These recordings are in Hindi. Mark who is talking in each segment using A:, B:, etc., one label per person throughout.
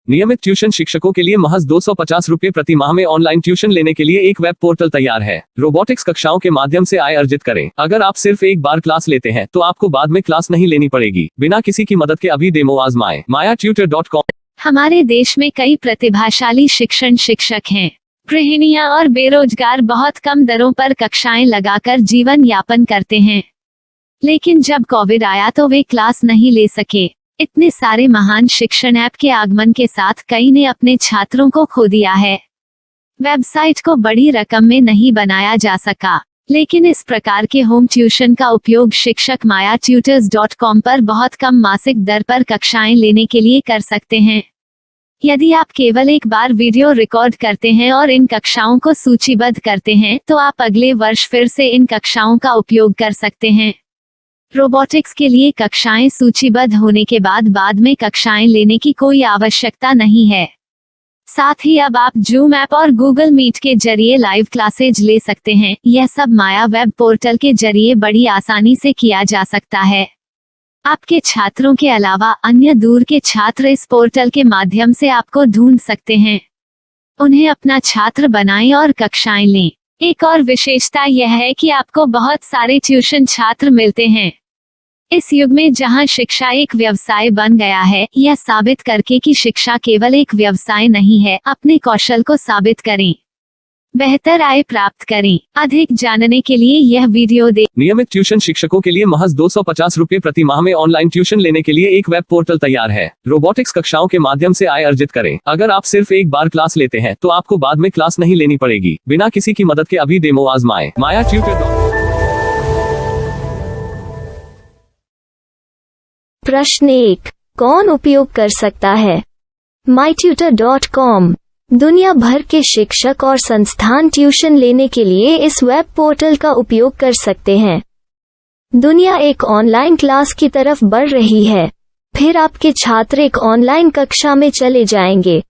A: नियमित ट्यूशन शिक्षकों के लिए महज 250 रुपए प्रति माह में ऑनलाइन ट्यूशन लेने के लिए एक वेब पोर्टल तैयार है। रोबोटिक्स कक्षाओं के माध्यम से आय अर्जित करें। अगर आप सिर्फ एक बार क्लास लेते हैं तो आपको बाद में क्लास नहीं लेनी पड़ेगी। बिना किसी की मदद के अभी डेमो आजमाएं। mayatutor.com।
B: हमारे देश में कई प्रतिभाशाली शिक्षक हैं। गृहिणियां और बेरोजगार बहुत कम दरों पर कक्षाएं लगाकर जीवन यापन करते हैं, लेकिन जब कोविड आया तो वे क्लास नहीं ले सके। इतने सारे महान शिक्षण ऐप के आगमन के साथ कई ने अपने छात्रों को खो दिया है। वेबसाइट को बड़ी रकम में नहीं बनाया जा सका, लेकिन इस प्रकार के होम ट्यूशन का उपयोग शिक्षक mayatutors.com पर बहुत कम मासिक दर पर कक्षाएं लेने के लिए कर सकते हैं। यदि आप केवल एक बार वीडियो रिकॉर्ड करते हैं और इन कक्षाओं को सूचीबद्ध करते हैं तो आप अगले वर्ष फिर से इन कक्षाओं का उपयोग कर सकते हैं। रोबोटिक्स के लिए कक्षाएं सूचीबद्ध होने के बाद में कक्षाएं लेने की कोई आवश्यकता नहीं है। साथ ही अब आप जूम ऐप और गूगल मीट के जरिए लाइव क्लासेज ले सकते हैं। यह सब माया वेब पोर्टल के जरिए बड़ी आसानी से किया जा सकता है। आपके छात्रों के अलावा अन्य दूर के छात्र इस पोर्टल के माध्यम से आपको ढूंढ सकते हैं। उन्हें अपना छात्र बनाएं और कक्षाएं लें। एक और विशेषता यह है कि आपको बहुत सारे ट्यूशन छात्र मिलते हैं। इस युग में जहां शिक्षा एक व्यवसाय बन गया है, यह साबित करके कि शिक्षा केवल एक व्यवसाय नहीं है, अपने कौशल को साबित करें, बेहतर आय प्राप्त करें। अधिक जानने के लिए यह वीडियो देखें।
A: नियमित ट्यूशन शिक्षकों के लिए महज 250 रुपए प्रति माह में ऑनलाइन ट्यूशन लेने के लिए एक वेब पोर्टल तैयार है। रोबोटिक्स कक्षाओं के माध्यम से आय अर्जित करें। अगर आप सिर्फ एक बार क्लास लेते हैं तो आपको बाद में क्लास नहीं लेनी पड़ेगी। बिना किसी की मदद के अभी डेमो आजमाएं। mayatutor.com।
C: प्रश्न 1, कौन उपयोग कर सकता है? mytutor.com दुनिया भर के शिक्षक और संस्थान ट्यूशन लेने के लिए इस वेब पोर्टल का उपयोग कर सकते हैं। दुनिया एक ऑनलाइन क्लास की तरफ बढ़ रही है। फिर आपके छात्र एक ऑनलाइन कक्षा में चले जाएंगे।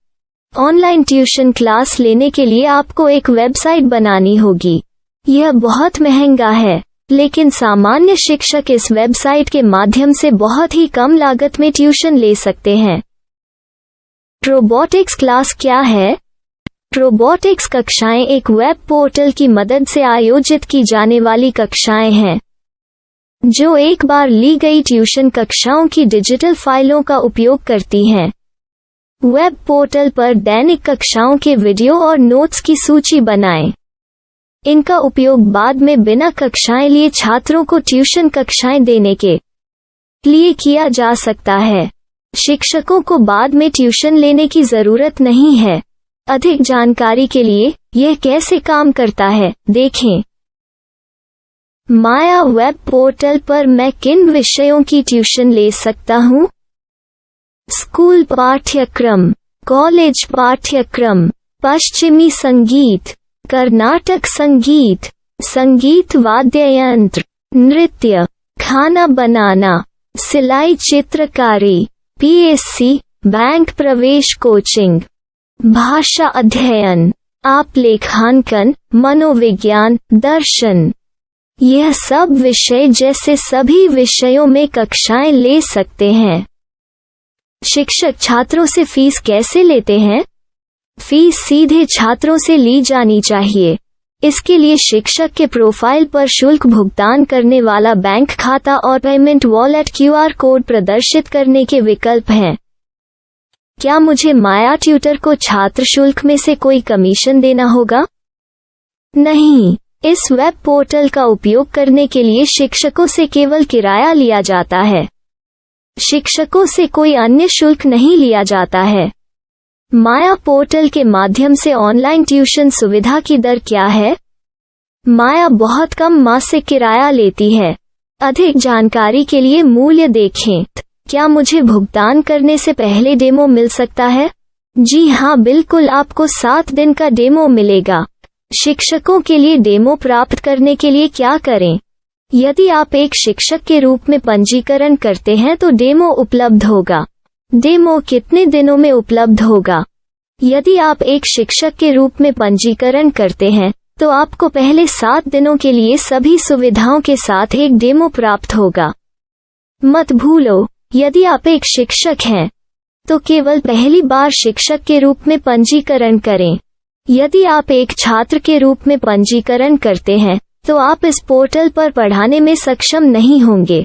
C: ऑनलाइन ट्यूशन क्लास लेने के लिए आपको एक वेबसाइट बनानी होगी। यह बहुत महंगा है, लेकिन सामान्य शिक्षक इस वेबसाइट के माध्यम से बहुत ही कम लागत में ट्यूशन ले सकते हैं। रोबोटिक्स क्लास क्या है? रोबोटिक्स कक्षाएं एक वेब पोर्टल की मदद से आयोजित की जाने वाली कक्षाएं हैं, जो एक बार ली गई ट्यूशन कक्षाओं की डिजिटल फाइलों का उपयोग करती हैं। वेब पोर्टल पर दैनिक कक्षाओं के वीडियो और नोट्स की सूची बनाएं। इनका उपयोग बाद में बिना कक्षाएं लिए छात्रों को ट्यूशन कक्षाएं देने के लिए किया जा सकता है। शिक्षकों को बाद में ट्यूशन लेने की जरूरत नहीं है। अधिक जानकारी के लिए यह कैसे काम करता है, देखें। माया वेब पोर्टल पर मैं किन विषयों की ट्यूशन ले सकता हूँ? स्कूल पाठ्यक्रम, कॉलेज पाठ्यक्रम, पश्चिमी संगीत, कर्नाटक संगीत, संगीत वाद्य यंत्र, नृत्य, खाना बनाना, सिलाई चित्रकारी, पीएससी, बैंक प्रवेश कोचिंग, भाषा अध्ययन, आप लेखांकन, मनोविज्ञान, दर्शन। यह सब विषय जैसे सभी विषयों में कक्षाएं ले सकते हैं। शिक्षक छात्रों से फीस कैसे लेते हैं? फीस सीधे छात्रों से ली जानी चाहिए। इसके लिए शिक्षक के प्रोफाइल पर शुल्क भुगतान करने वाला बैंक खाता और पेमेंट वॉलेट क्यूआर कोड प्रदर्शित करने के विकल्प हैं। क्या मुझे माया ट्यूटर को छात्र शुल्क में से कोई कमीशन देना होगा? नहीं, इस वेब पोर्टल का उपयोग करने के लिए शिक्षकों से केवल किराया लिया जाता है। शिक्षकों से कोई अन्य शुल्क नहीं लिया जाता है। माया पोर्टल के माध्यम से ऑनलाइन ट्यूशन सुविधा की दर क्या है? माया बहुत कम मासिक किराया लेती है। अधिक जानकारी के लिए मूल्य देखें। क्या मुझे भुगतान करने से पहले डेमो मिल सकता है? जी हाँ, बिल्कुल, आपको 7 दिन का डेमो मिलेगा। शिक्षकों के लिए डेमो प्राप्त करने के लिए क्या करें? यदि आप एक शिक्षक के रूप में पंजीकरण करते हैं तो डेमो उपलब्ध होगा। डेमो कितने दिनों में उपलब्ध होगा? यदि आप एक शिक्षक के रूप में पंजीकरण करते हैं तो आपको पहले 7 दिनों के लिए सभी सुविधाओं के साथ एक डेमो प्राप्त होगा। मत भूलो, यदि आप एक शिक्षक हैं तो केवल पहली बार शिक्षक के रूप में पंजीकरण करें। यदि आप एक छात्र के रूप में पंजीकरण करते हैं तो आप इस पोर्टल पर पढ़ाने में सक्षम नहीं होंगे।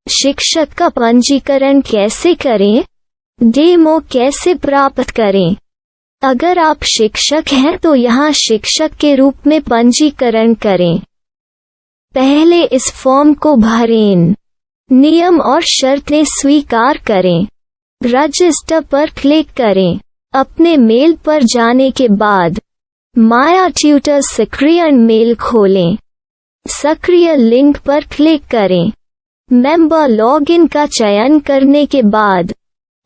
C: शिक्षक का पंजीकरण कैसे करें? डेमो कैसे प्राप्त करें? अगर आप शिक्षक हैं तो यहाँ शिक्षक के रूप में पंजीकरण करें। पहले इस फॉर्म को भरें। नियम और शर्तें स्वीकार करें। रजिस्टर पर क्लिक करें। अपने मेल पर जाने के बाद माया ट्यूटर सक्रिय मेल खोलें। सक्रिय लिंक पर क्लिक करें। मेंबर लॉगिन का चयन करने के बाद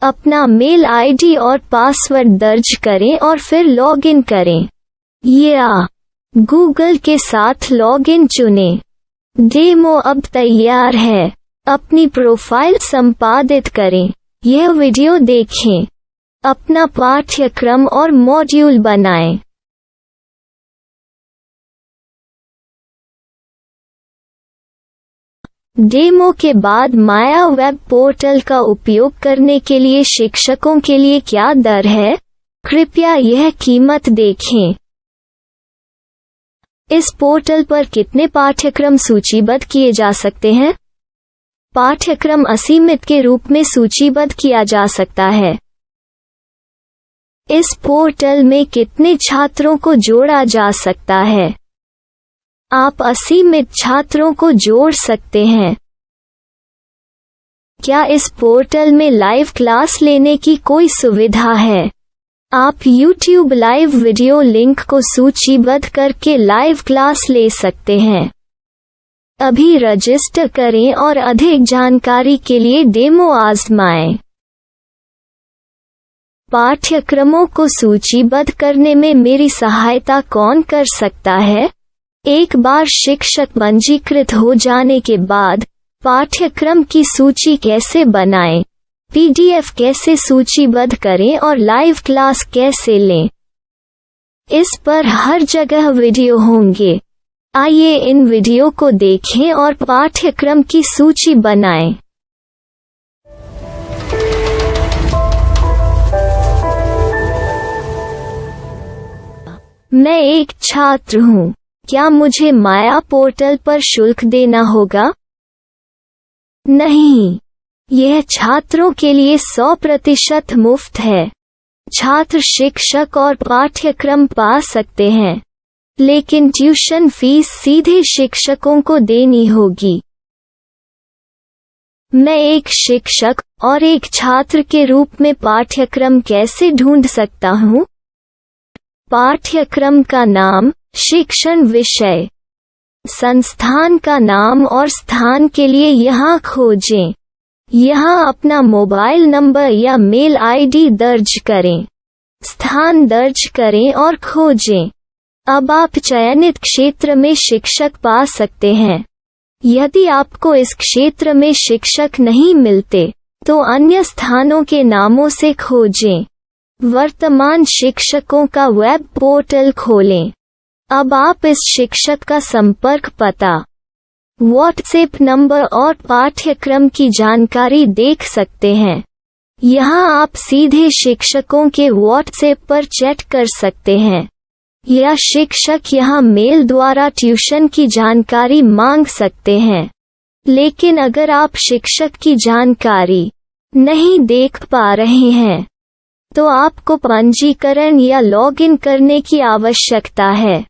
C: अपना मेल आईडी और पासवर्ड दर्ज करें और फिर लॉगिन करें या गूगल के साथ लॉगिन चुनें। डेमो अब तैयार है। अपनी प्रोफाइल संपादित करें। यह वीडियो देखें। अपना पाठ्यक्रम और मॉड्यूल बनाएं। डेमो के बाद माया वेब पोर्टल का उपयोग करने के लिए शिक्षकों के लिए क्या दर है? कृपया यह कीमत देखें। इस पोर्टल पर कितने पाठ्यक्रम सूचीबद्ध किए जा सकते हैं? पाठ्यक्रम असीमित के रूप में सूचीबद्ध किया जा सकता है। इस पोर्टल में कितने छात्रों को जोड़ा जा सकता है? आप असीमित छात्रों को जोड़ सकते हैं। क्या इस पोर्टल में लाइव क्लास लेने की कोई सुविधा है? आप YouTube लाइव वीडियो लिंक को सूचीबद्ध करके लाइव क्लास ले सकते हैं। अभी रजिस्टर करें और अधिक जानकारी के लिए डेमो आजमाएं। पाठ्यक्रमों को सूचीबद्ध करने में मेरी सहायता कौन कर सकता है? एक बार शिक्षक पंजीकृत हो जाने के बाद पाठ्यक्रम की सूची कैसे बनाएं, PDF कैसे सूचीबद्ध करें और लाइव क्लास कैसे लें, इस पर हर जगह वीडियो होंगे। आइए इन वीडियो को देखें और पाठ्यक्रम की सूची बनाएं। मैं एक छात्र हूँ। क्या मुझे माया पोर्टल पर शुल्क देना होगा? नहीं, यह छात्रों के लिए 100% मुफ्त है। छात्र शिक्षक और पाठ्यक्रम पा सकते हैं, लेकिन ट्यूशन फीस सीधे शिक्षकों को देनी होगी। मैं एक शिक्षक और एक छात्र के रूप में पाठ्यक्रम कैसे ढूंढ सकता हूँ? पाठ्यक्रम का नाम, शिक्षण विषय, संस्थान का नाम और स्थान के लिए यहाँ खोजें। यहाँ अपना मोबाइल नंबर या मेल आईडी दर्ज करें। स्थान दर्ज करें और खोजें। अब आप चयनित क्षेत्र में शिक्षक पा सकते हैं। यदि आपको इस क्षेत्र में शिक्षक नहीं मिलते, तो अन्य स्थानों के नामों से खोजें। वर्तमान शिक्षकों का वेब पोर्टल खोलें। अब आप इस शिक्षक का संपर्क पता, व्हाट्सएप नंबर और पाठ्यक्रम की जानकारी देख सकते हैं। यहाँ आप सीधे शिक्षकों के व्हाट्सएप पर चैट कर सकते हैं या शिक्षक यहाँ मेल द्वारा ट्यूशन की जानकारी मांग सकते हैं। लेकिन अगर आप शिक्षक की जानकारी नहीं देख पा रहे हैं, तो आपको पंजीकरण या लॉगिन करने की आवश्यकता है।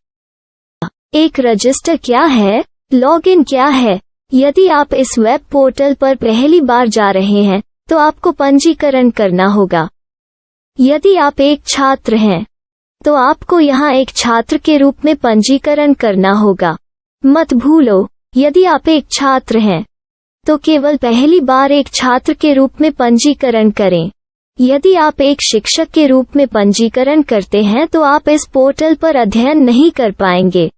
C: एक रजिस्टर क्या है? लॉगिन क्या है? यदि आप इस वेब पोर्टल पर पहली बार जा रहे हैं, तो आपको पंजीकरण करना होगा। यदि आप एक छात्र हैं, तो आपको यहाँ एक छात्र के रूप में पंजीकरण करना होगा। मत भूलो, यदि आप एक छात्र हैं, तो केवल पहली बार एक छात्र के रूप में पंजीकरण करें। यदि आप एक शिक्षक के रूप में पंजीकरण करते हैं तो आप इस पोर्टल पर अध्ययन नहीं कर पाएंगे।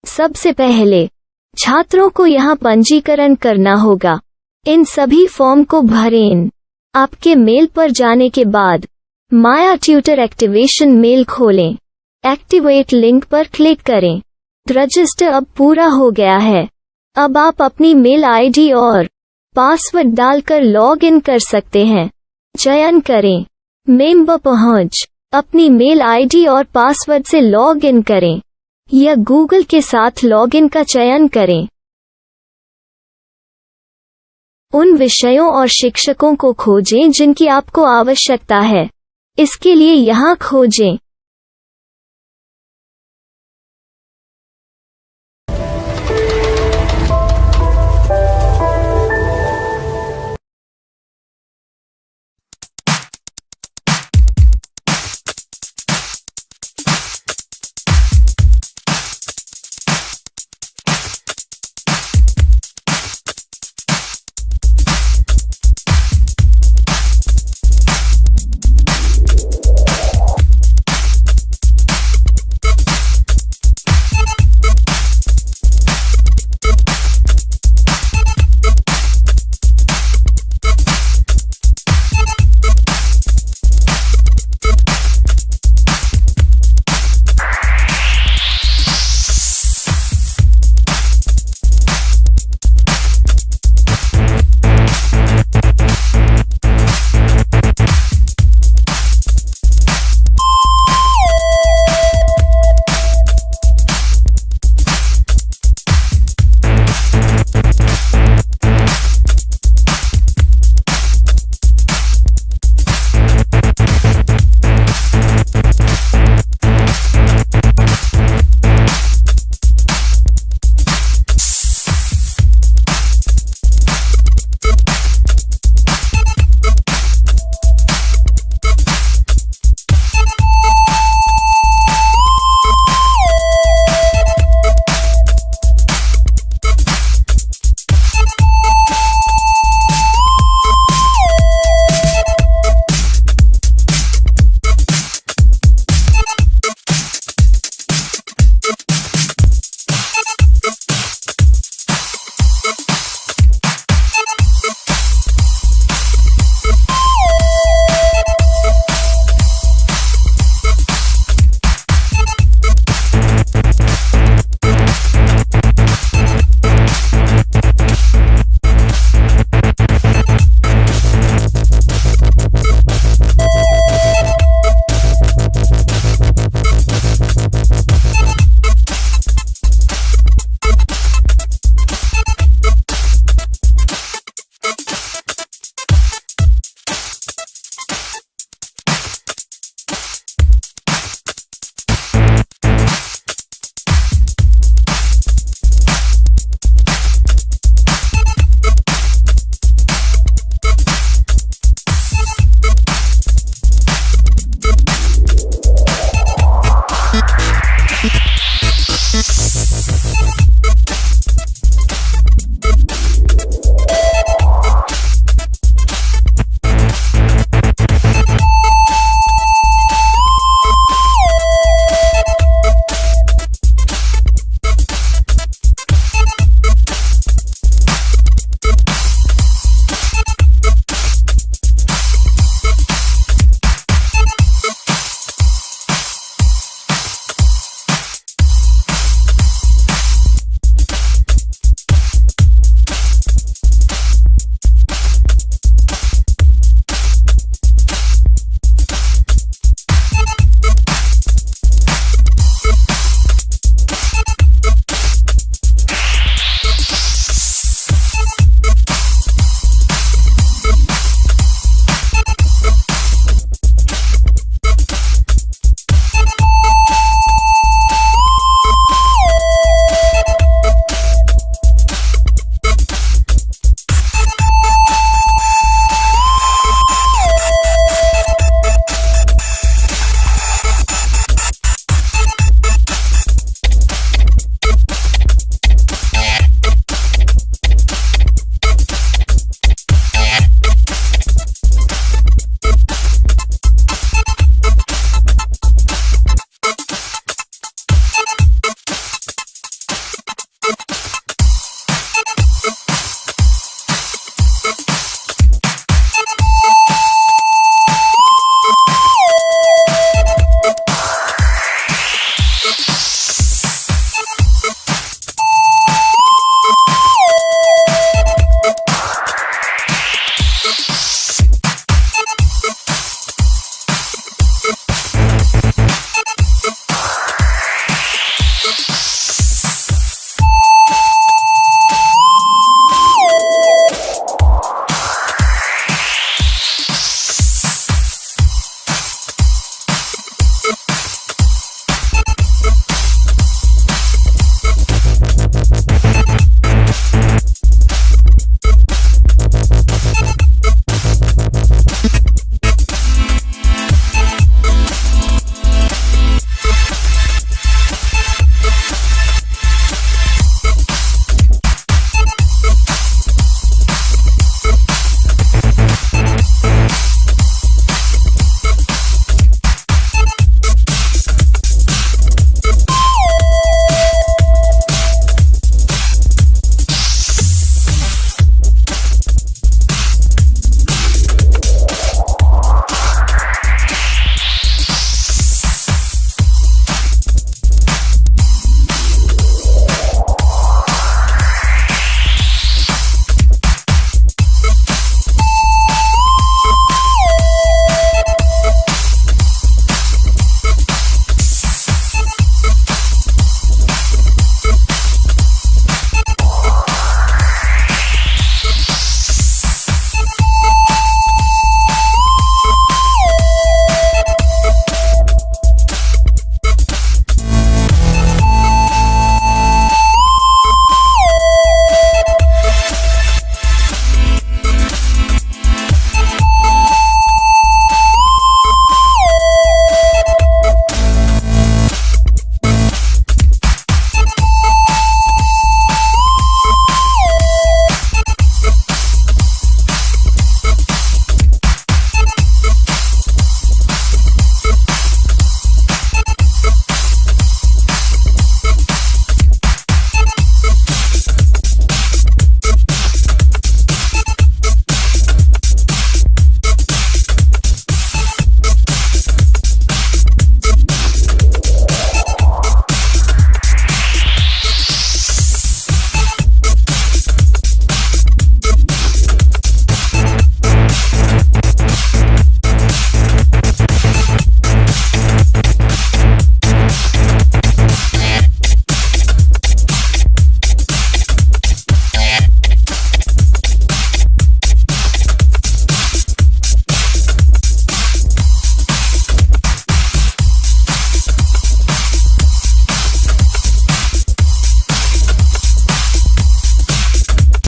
C: सबसे पहले छात्रों को यहाँ पंजीकरण करना होगा। इन सभी फॉर्म को भरें। आपके मेल पर जाने के बाद माया ट्यूटर एक्टिवेशन मेल खोलें। एक्टिवेट लिंक पर क्लिक करें। रजिस्टर अब पूरा हो गया है। अब आप अपनी मेल आईडी और पासवर्ड डालकर लॉग इन कर सकते हैं। चयन करें। मेंबर पहुंच। अपनी मेल आईडी और पासवर्ड से लॉग इन करें या गूगल के साथ लॉगिन का चयन करें। उन विषयों और शिक्षकों को खोजें जिनकी आपको आवश्यकता है। इसके लिए यहाँ खोजें।